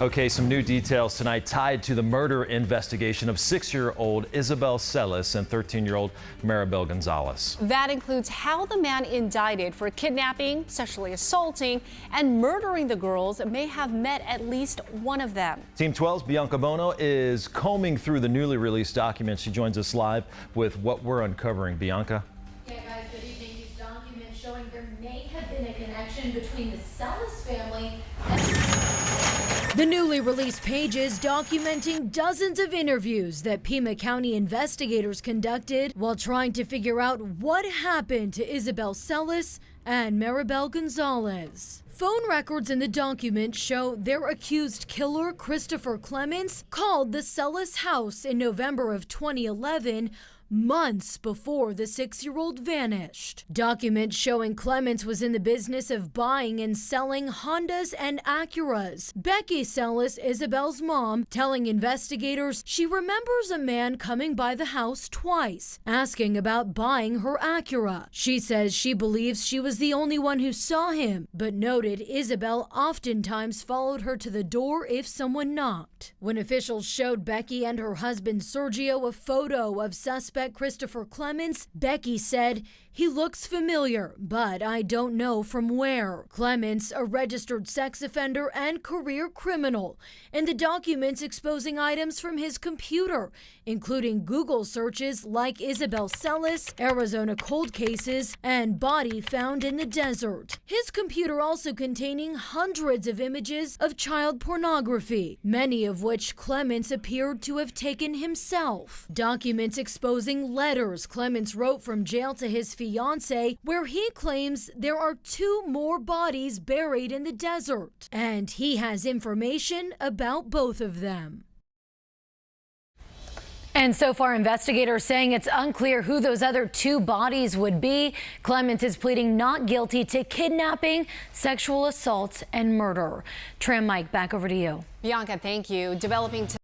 Okay, some new details tonight tied to the murder investigation of 6-year-old Isabel Celis and 13-year-old Maribel Gonzalez. That includes how the man indicted for kidnapping, sexually assaulting, and murdering the girls may have met at least one of them. Team 12's Bianca Bono is combing through the newly released documents. She joins us live with what we're uncovering. Bianca. Yeah, guys, good evening. These documents showing there may have been a connection between the Celis family and the newly released pages documenting dozens of interviews that Pima County investigators conducted while trying to figure out what happened to Isabel Celis and Maribel Gonzalez. Phone records in the document show their accused killer, Christopher Clements, called the Celis house in November of 2011, months before the 6-year-old vanished. Documents showing Clements was in the business of buying and selling Hondas and Acuras. Becky Celis, Isabel's mom, telling investigators she remembers a man coming by the house twice, asking about buying her Acura. She says she believes she was the only one who saw him, but noted Isabel oftentimes followed her to the door if someone knocked. When officials showed Becky and her husband Sergio a photo of suspect Christopher Clements, Becky said, "He looks familiar, but I don't know from where." Clements, a registered sex offender and career criminal, and the documents exposing items from his computer, including Google searches like Isabel Celis, Arizona cold cases, and body found in the desert. His computer also containing hundreds of images of child pornography, many of which Clements appeared to have taken himself. Documents exposing letters Clements wrote from jail to his fiancée, where he claims there are 2 more bodies buried in the desert, and he has information about both of them. And so far, investigators saying it's unclear who those other 2 bodies would be. Clements is pleading not guilty to kidnapping, sexual assault, and murder. Tram Mike, back over to you. Bianca, thank you. Developing